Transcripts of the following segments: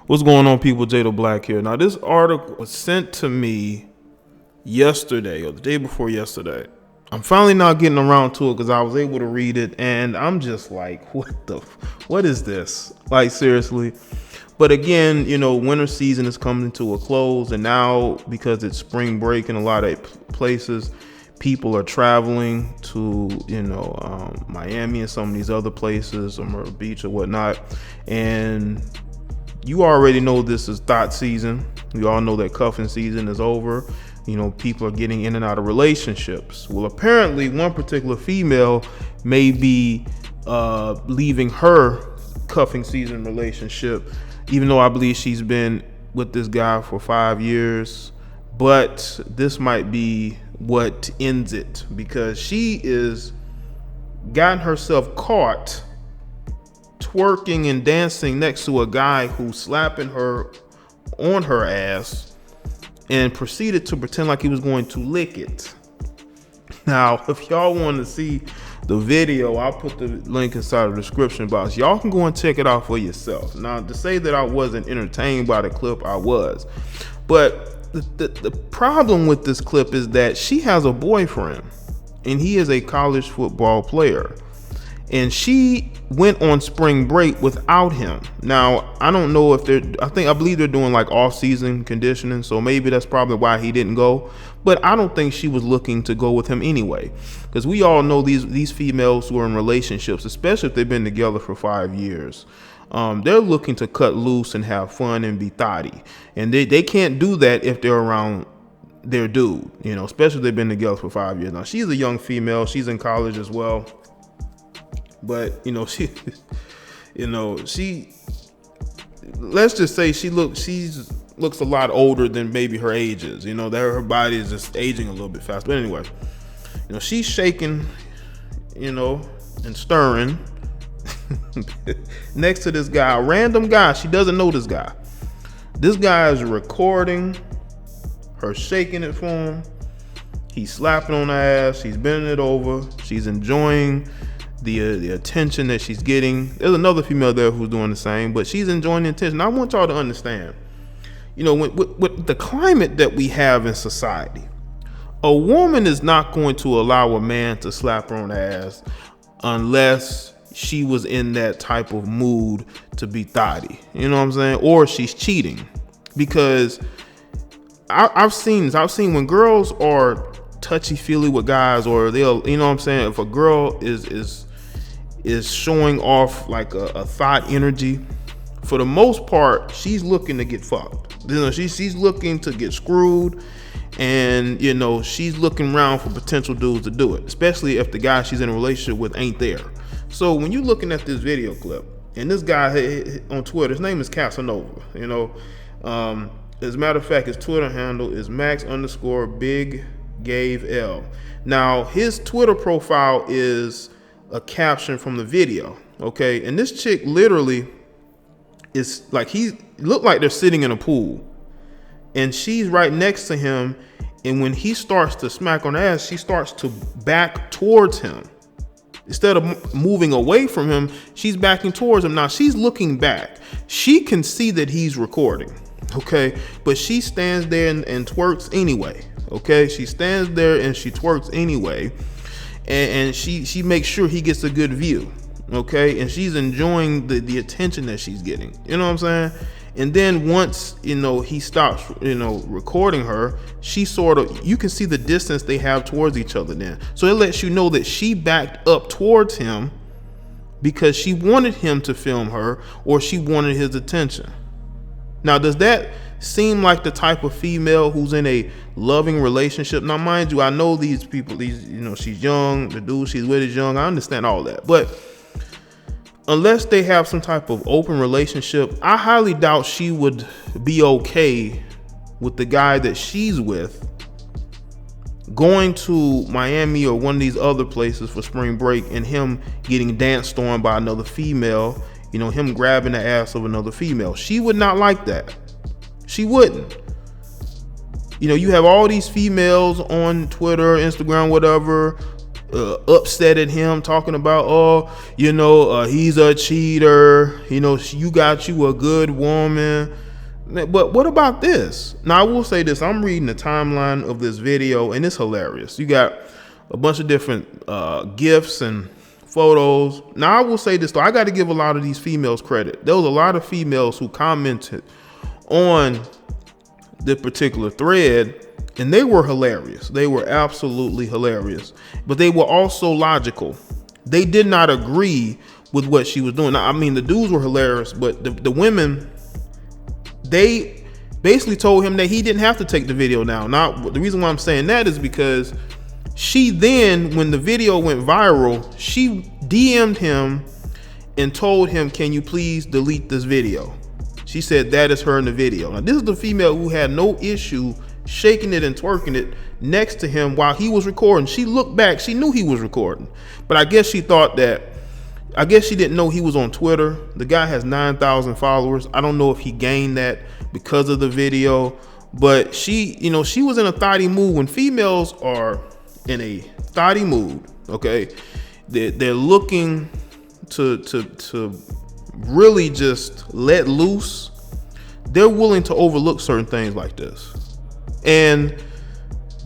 What's going on, people? Jada Black here. Now, this article was sent to me yesterday or the day before yesterday. I'm finally not getting around to it because I was able to read it, and I'm just like, what is this? Like, seriously. But again, winter season is coming to a close, and now because it's spring break in a lot of places, people are traveling to, Miami and some of these other places, or Myrtle Beach or whatnot, and you already know this is thought season. We all know that cuffing season is over. People are getting in and out of relationships. Well, apparently one particular female may be leaving her cuffing season relationship, even though I believe she's been with this guy for 5 years. But this might be what ends it, because she is gotten herself caught twerking and dancing next to a guy who's slapping her on her ass and proceeded to pretend like he was going to lick it. Now, if y'all want to see the video, I'll put the link inside the description box. Y'all can go and check it out for yourself. Now, to say that I wasn't entertained by the clip, I was. But the problem with this clip is that she has a boyfriend, and he is a college football player. And she went on spring break without him. Now, I don't know if I believe they're doing like off-season conditioning, so maybe that's probably why he didn't go. But I don't think she was looking to go with him anyway, because we all know these females who are in relationships, especially if they've been together for 5 years, they're looking to cut loose and have fun and be thotty, and they can't do that if they're around their dude, especially if they've been together for 5 years. Now, she's a young female, she's in college as well. But she let's just say she looks a lot older than maybe her age is. That her body is just aging a little bit fast. But anyway, she's shaking, and stirring next to this guy, a random guy. She doesn't know this guy. This guy is recording her shaking it for him. He's slapping on her ass. He's bending it over. She's enjoying the attention that she's getting. There's another female there who's doing the same, but she's enjoying the attention. I want y'all to understand, with the climate that we have in society, a woman is not going to allow a man to slap her on the ass unless she was in that type of mood to be thotty. You know what I'm saying? Or she's cheating. Because I've seen when girls are touchy-feely with guys, or they'll, if a girl is showing off like a thought energy, for the most part, she's looking to get fucked. She's looking to get screwed, and she's looking around for potential dudes to do it, especially if the guy she's in a relationship with ain't there. So when you're looking at this video clip, and this guy on Twitter, his name is Casanova, as a matter of fact, his Twitter handle is Max_Big_Gave_L. Now, his Twitter profile is a caption from the video, okay? And this chick literally is like, he looked like they're sitting in a pool, and she's right next to him, and when he starts to smack on her ass, she starts to back towards him. Instead of moving away from him, she's backing towards him. Now, she's looking back. She can see that he's recording, okay? But she stands there and twerks anyway, okay? She stands there and she twerks anyway. And she makes sure he gets a good view, okay? And she's enjoying the attention that she's getting. You know what I'm saying? And then once, he stops, recording her, she you can see the distance they have towards each other then. So it lets you know that she backed up towards him because she wanted him to film her, or she wanted his attention. Now, does that seem like the type of female who's in a loving relationship? Now, mind you, I know these people, she's young, the dude she's with is young, I understand all that, but unless they have some type of open relationship, I highly doubt she would be okay with the guy that she's with going to Miami or one of these other places for spring break and him getting danced on by another female, him grabbing the ass of another female. She would not like that. She wouldn't. You have all these females on Twitter, Instagram, whatever, upset at him, talking about, oh, he's a cheater. You got you a good woman. But what about this? Now, I will say this. I'm reading the timeline of this video, and it's hilarious. You got a bunch of different gifs and photos. Now, I will say this, though. I got to give a lot of these females credit. There was a lot of females who commented on the particular thread, and they were hilarious. They were absolutely hilarious. But they were also logical. They did not agree with what she was doing. Now, I mean, the dudes were hilarious, but the women, they basically told him that he didn't have to take the video down. Now, the reason why I'm saying that is because she then, when the video went viral, she DM'd him and told him, can you please delete this video? She said that is her in the video. Now, this is the female who had no issue shaking it and twerking it next to him while he was recording. She looked back. She knew he was recording. But I guess she didn't know he was on Twitter. The guy has 9,000 followers. I don't know if he gained that because of the video. But she was in a thotty mood. When females are in a thotty mood, okay, they're looking to really just let loose. They're willing to overlook certain things like this. And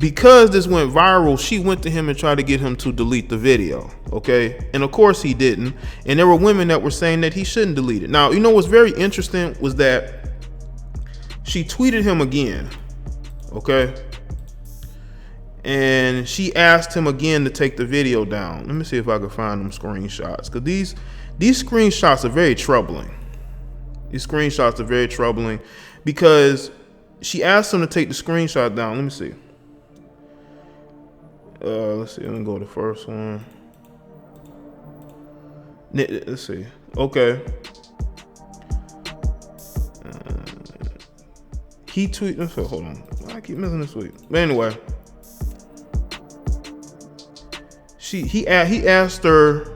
because this went viral, she went to him and tried to get him to delete the video, okay? And of course he didn't. And there were women that were saying that he shouldn't delete it. Now, what's very interesting was that she tweeted him again, okay? And she asked him again to take the video down. Let me see if I can find them screenshots, because these screenshots are very troubling. These screenshots are very troubling because she asked him to take the screenshot down. Let me see. Let's see. Let me go to the first one. Let's see. Okay. He tweeted. Hold on. I keep missing this week. But anyway, he asked her,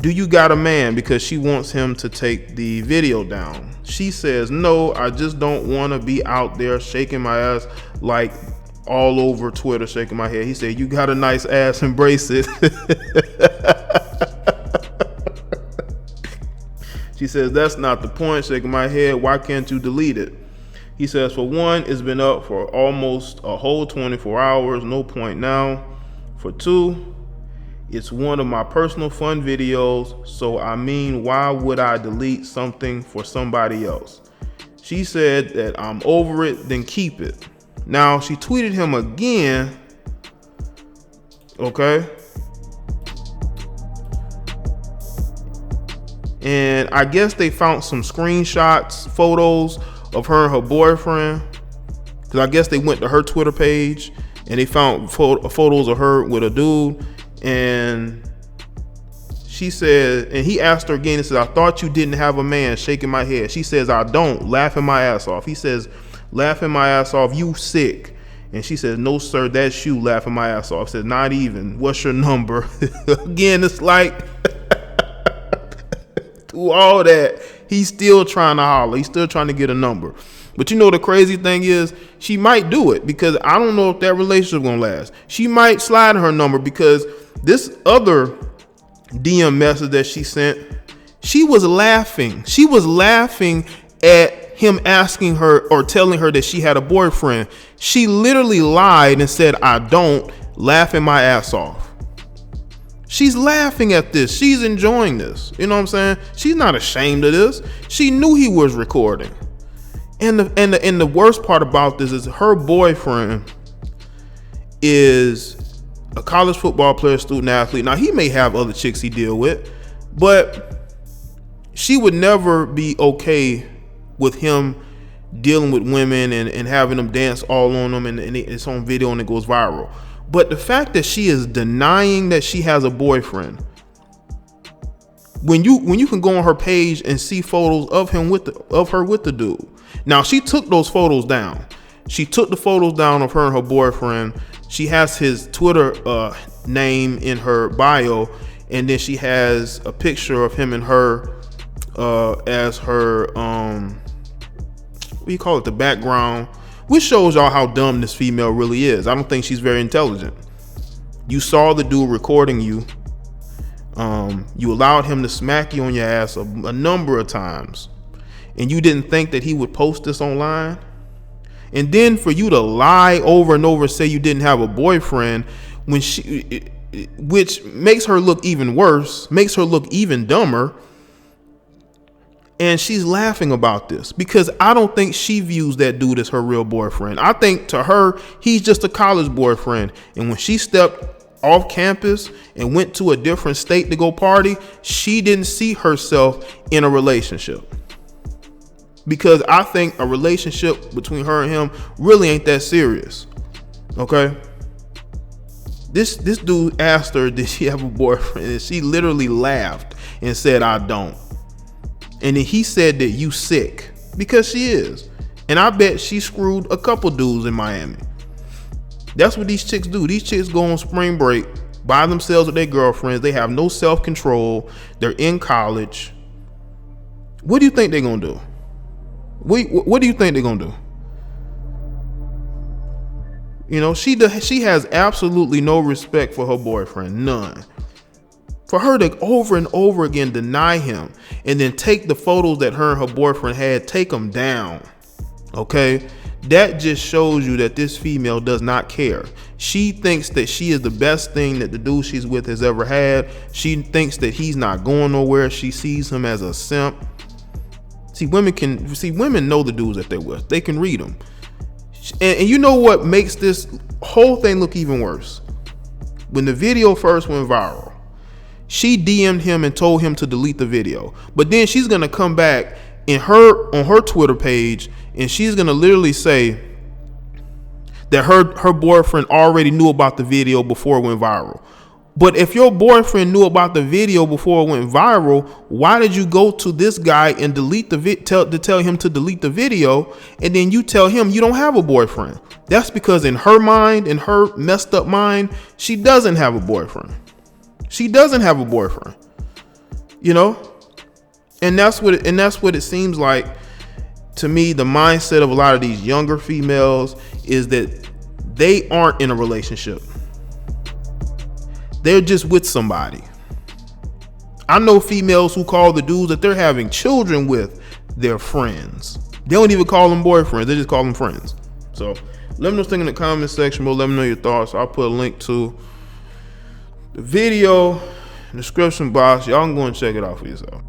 do you got a man? Because she wants him to take the video down. She says, no, I just don't want to be out there shaking my ass like all over Twitter, shaking my head. He said, you got a nice ass, embrace it. She says, that's not the point, shaking my head. Why can't you delete it? He says, for one, it's been up for almost a whole 24 hours. No point now. For two, it's one of my personal fun videos. So, I mean, why would I delete something for somebody else? She said that I'm over it, then keep it. Now, she tweeted him again. Okay. And I guess they found some screenshots, photos of her and her boyfriend. Because I guess they went to her Twitter page and they found photos of her with a dude. And she said, and he asked her again, he said, I thought you didn't have a man, shaking my head. She says, I don't, laughing my ass off. He says, laughing my ass off, you sick. And she says, no, sir, that's you, laughing my ass off. Said, not even. What's your number? Again, it's like, through all that, he's still trying to holler. He's still trying to get a number. But the crazy thing is, she might do it because I don't know if that relationship gonna last. She might slide her number because this other DM message that she sent, she was laughing. She was laughing at him asking her or telling her that she had a boyfriend. She literally lied and said, I don't, laughing my ass off. She's laughing at this. She's enjoying this. You know what I'm saying? She's not ashamed of this. She knew he was recording. And the worst part about this is her boyfriend is a college football player, student athlete. Now, he may have other chicks he deal with, but she would never be okay with him dealing with women and having them dance all on them, and it's on video and it goes viral. But the fact that she is denying that she has a boyfriend, when you can go on her page and see photos of her with the dude. Now, she took those photos down. She took the photos down of her and her boyfriend. She has his Twitter name in her bio, and then she has a picture of him and her as her what do you call it, the background, which shows y'all how dumb this female really is. I don't think she's very intelligent. You saw the dude recording you. You allowed him to smack you on your ass a number of times, and you didn't think that he would post this online. And then for you to lie over and over and say you didn't have a boyfriend, when which makes her look even worse, makes her look even dumber. And she's laughing about this because I don't think she views that dude as her real boyfriend. I think to her, he's just a college boyfriend. And when she stepped off campus and went to a different state to go party, she didn't see herself in a relationship. Because I think a relationship between her and him really ain't that serious. Okay? This dude asked her, did she have a boyfriend? And she literally laughed and said, I don't. And then he said that you sick, because she is. And I bet she screwed a couple dudes in Miami. That's what these chicks do. These chicks go on spring break by themselves with their girlfriends. They have no self-control. They're in college. What do you think they're going to do? What do you think they're going to do? You know, she has absolutely no respect for her boyfriend. None. For her to over and over again deny him and then take the photos that her and her boyfriend had, take them down. Okay? That just shows you that this female does not care. She thinks that she is the best thing that the dude she's with has ever had. She thinks that he's not going nowhere. She sees him as a simp. Women know the dudes that they're with. They can read them. And you know what makes this whole thing look even worse? When the video first went viral, she DM'd him and told him to delete the video. But then she's going to come back on her Twitter page and she's going to literally say that her boyfriend already knew about the video before it went viral. But if your boyfriend knew about the video before it went viral, why did you go to this guy and delete the tell him to delete the video, and then you tell him you don't have a boyfriend? That's because in her mind, in her messed up mind, she doesn't have a boyfriend. She doesn't have a boyfriend. You know? And that's what it seems like to me. The mindset of a lot of these younger females is that they aren't in a relationship. They're just with somebody. I know females who call the dudes that they're having children with their friends. They don't even call them boyfriends. They just call them friends. So let me know in the comment section below. Let me know your thoughts. I'll put a link to the video in the description box. Y'all can go and check it out for yourself.